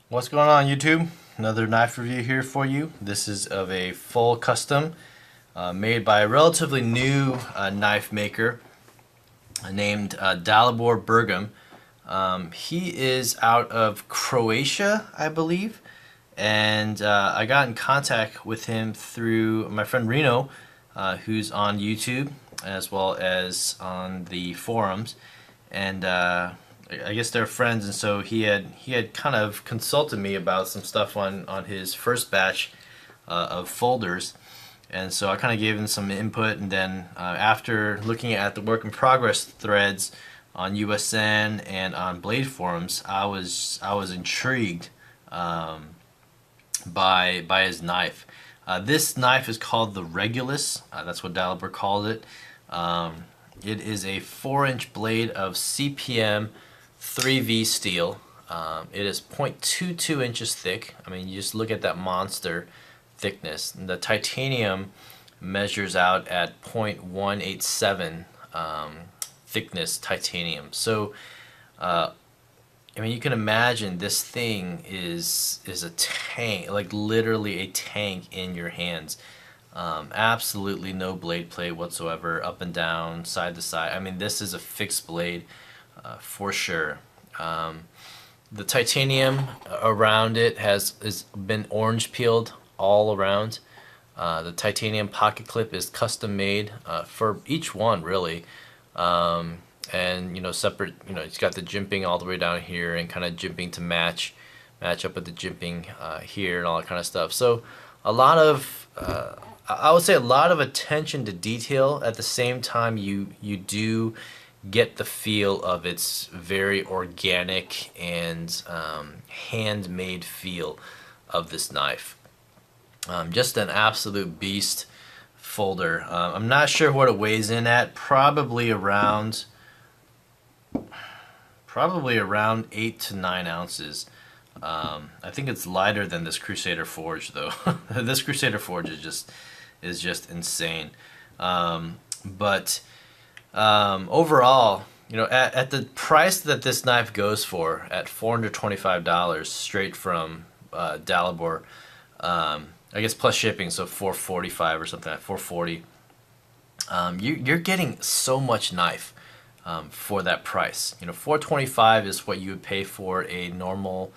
What's going on, YouTube? Another knife review here for you. This is of a full custom made by a relatively new knife maker named Dalibor Bergam. He is out of Croatia, I believe, and I got in contact with him through my friend Reno, who's on YouTube as well as on the forums, and I guess they're friends, and so he had kind of consulted me about some stuff on his first batch of folders, and so I kind of gave him some input, and then after looking at the work in progress threads on USN and on Blade forums, I was intrigued by his knife. This knife is called the Regulus. That's what Dalibor called it. It is a 4-inch blade of CPM 3V steel. It is 0.22 inches thick. I mean, you just look at that monster thickness. And the titanium measures out at 0.187 thickness titanium. So, I mean, you can imagine this thing is a tank, like literally a tank in your hands. Absolutely no blade play whatsoever, up and down, side to side. I mean, this is a fixed blade for sure. The titanium around it has been orange peeled all around. The titanium pocket clip is custom made for each one, really. And separate. It's got the jimping all the way down here, and kind of jimping to match up with the jimping here, and all that kind of stuff. So a lot of I would say a lot of attention to detail. At the same time, you do get the feel of its very organic and handmade feel of this knife. Just an absolute beast folder. I'm not sure what it weighs in at. Probably around 8 to 9 ounces. I think it's lighter than this Crusader Forge, though. This Crusader Forge is just insane. But overall, at the price that this knife goes for, at $425 straight from Dalibor, I guess plus shipping, so $445 or something like $440. You're getting so much knife for that price. $425 is what you would pay for a normal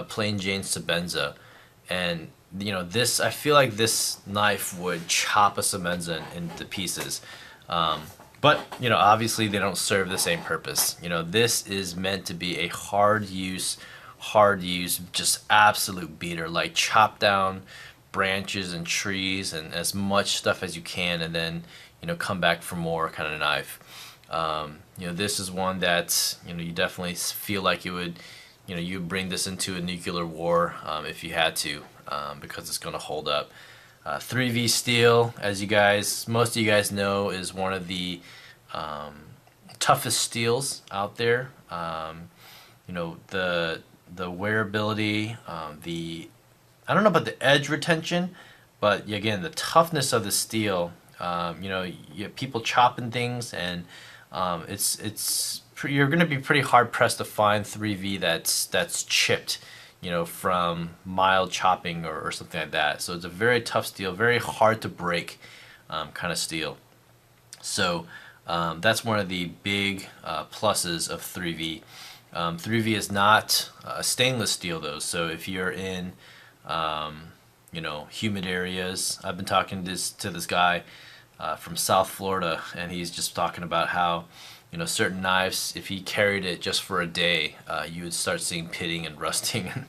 plain Jane Sebenza, and this, I feel like this knife would chop a Sebenza into pieces. But obviously they don't serve the same purpose. This is meant to be a hard use, just absolute beater, like chop down branches and trees and as much stuff as you can, and then come back for more kind of knife. This is one that you definitely feel like you would you bring this into a nuclear war if you had to, because it's going to hold up. 3V steel, as most of you guys know, is one of the toughest steels out there. The wearability, I don't know about the edge retention, but again, the toughness of the steel. You have people chopping things, and you're going to be pretty hard pressed to find 3V that's chipped, from mild chopping or something like that. So it's a very tough steel, very hard to break kind of steel. So that's one of the big pluses of 3V. 3V is not stainless steel, though, so if you're in humid areas. I've been talking to this guy from South Florida, and he's just talking about how certain knives, if he carried it just for a day, you would start seeing pitting and rusting, and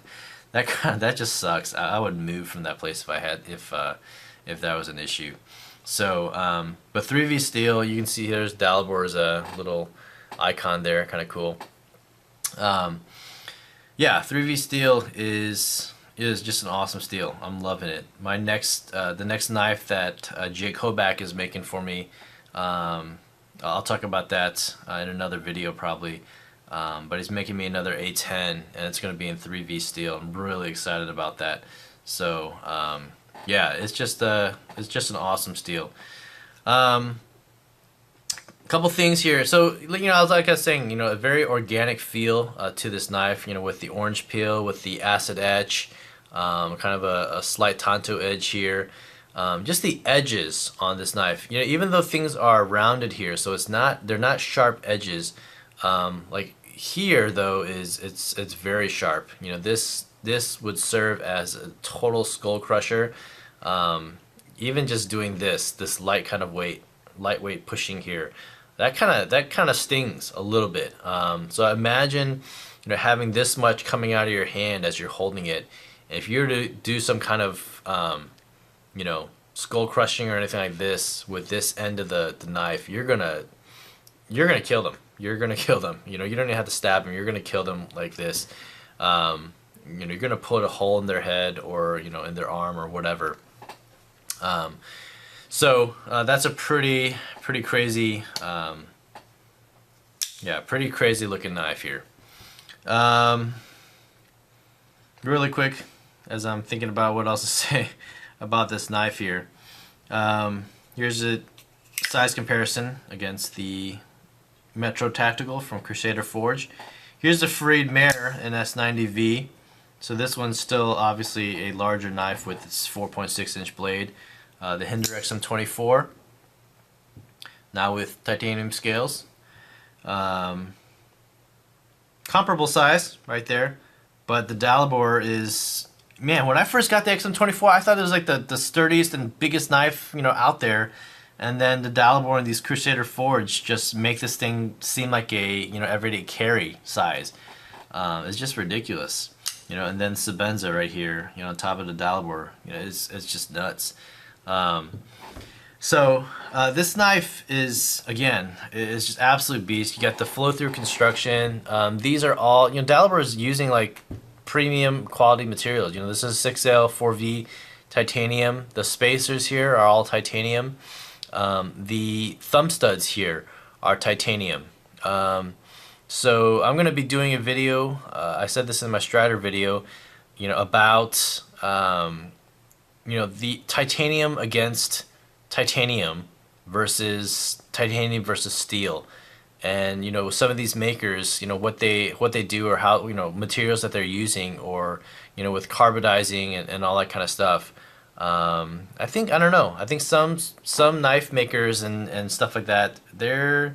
that just sucks. I would move from that place if that was an issue. So, but 3V steel, you can see there's Dalibor's little icon there, kind of cool. Yeah, 3V steel is just an awesome steel. I'm loving it. The next knife that Jake Hoback is making for me, I'll talk about that in another video probably. But he's making me another A10, and it's going to be in 3V steel. I'm really excited about that. So yeah, it's just an awesome steel. couple things here. So, like I was saying, a very organic feel to this knife. With the orange peel, with the acid etch, kind of a slight tanto edge here. Just the edges on this knife. Even though things are rounded here, so they're not sharp edges. Like here, though, it's very sharp. This would serve as a total skull crusher. Even just doing this light kind of lightweight pushing here, that kind of stings a little bit. So imagine, having this much coming out of your hand as you're holding it. If you're to do some kind of, skull crushing or anything like this with this end of the knife, you're gonna kill them. You're gonna kill them. You don't even have to stab them. You're gonna kill them like this. You're gonna put a hole in their head or in their arm or whatever. So that's a pretty crazy, pretty crazy looking knife here. Really quick, as I'm thinking about what else to say about this knife here. Here's a size comparison against the Metro Tactical from Crusader Forge. Here's the Farid Mare in S90V. So this one's still obviously a larger knife with its 4.6-inch blade. The Hinder XM24, now with titanium scales. Comparable size right there, but the Dalibor is, man, when I first got the XM24, I thought it was like the sturdiest and biggest knife out there, and then the Dalibor and these Crusader Forge just make this thing seem like a everyday carry size. It's just ridiculous, and then Sabenza right here, on top of the Dalibor, it's just nuts. So this knife is just absolute beast. You got the flow through construction. These are all, Dalibor is using like premium quality materials. This is 6L 4V titanium. The spacers here are all titanium. The thumb studs here are titanium. So I'm going to be doing a video, I said this in my Strider video, about the titanium against titanium versus steel, and some of these makers, what they do, or how materials that they're using, or with carbonizing and all that kind of stuff. I don't know. I think some knife makers and stuff like that, I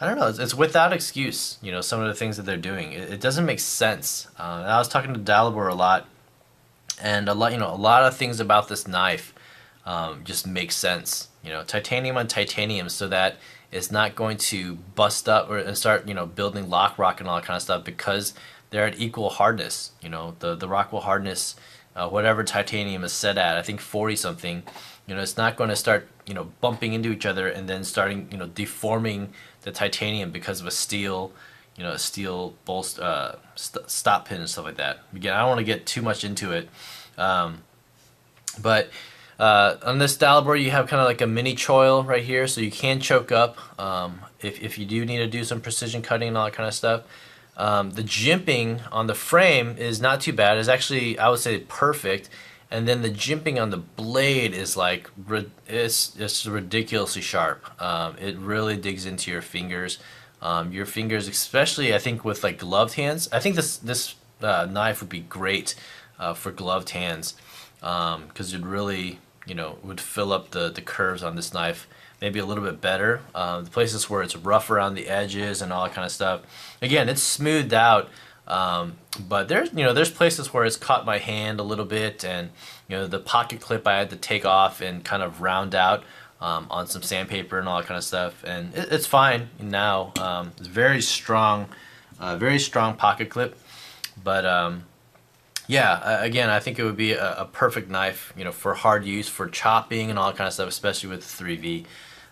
don't know. It's without excuse. Some of the things that they're doing, it doesn't make sense. And I was talking to Dalibor a lot. And a lot of things about this knife just make sense. Titanium on titanium, so that it's not going to bust up and start, building lock rock and all that kind of stuff, because they're at equal hardness. The Rockwell hardness, whatever titanium is set at, I think 40 something. It's not going to start, bumping into each other and then starting, deforming the titanium because of a steel. A steel bolt, stop pin and stuff like that. Again, I don't want to get too much into it, but on this Dalibor, you have kind of like a mini choil right here, so you can choke up if you do need to do some precision cutting and all that kind of stuff. The jimping on the frame is not too bad. It's actually, I would say, perfect. And then the jimping on the blade is like, it's ridiculously sharp. It really digs into your fingers. Your fingers, especially, I think, with like gloved hands. I think this knife would be great for gloved hands, because it really, would fill up the curves on this knife maybe a little bit better. The places where it's rough around the edges and all that kind of stuff, again, it's smoothed out. But there's places where it's caught my hand a little bit, and the pocket clip I had to take off and kind of round out on some sandpaper and all that kind of stuff, and it's fine now. It's very strong pocket clip, but yeah, again, I think it would be a perfect knife, for hard use, for chopping and all that kind of stuff, especially with the 3V.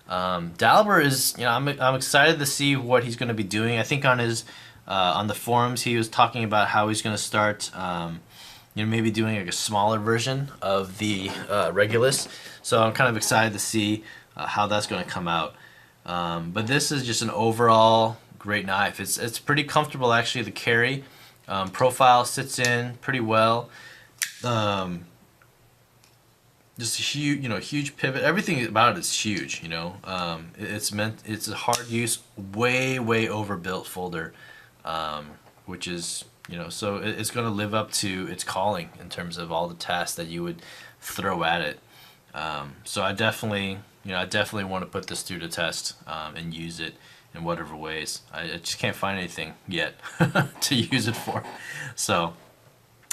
Dalibor is, I'm excited to see what he's going to be doing. I think on the forums he was talking about how he's going to start, maybe doing like a smaller version of the Regulus. So I'm kind of excited to see how that's going to come out. But this is just an overall great knife. It's pretty comfortable actually to carry. Profile sits in pretty well. just a huge, huge pivot. Everything about it is huge. It's a hard use, way overbuilt folder, which is, so it's going to live up to its calling in terms of all the tasks that you would throw at it. So I definitely want to put this through the test, and use it in whatever ways. I just can't find anything yet to use it for. So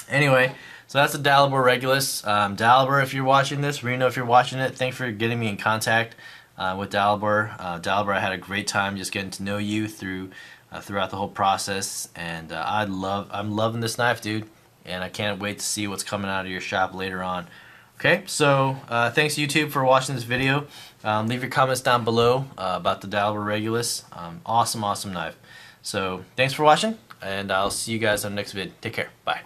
anyway, so that's the Dalibor Regulus. Dalibor, if you're watching this, Reno, if you're watching it, thanks for getting me in contact with Dalibor. Dalibor, I had a great time just getting to know you throughout the whole process, and I'm loving this knife, dude, and I can't wait to see what's coming out of your shop later on. Okay, so thanks YouTube for watching this video. Leave your comments down below about the Dalibor Regulus. Awesome knife. So thanks for watching, and I'll see you guys on the next vid. Take care. Bye.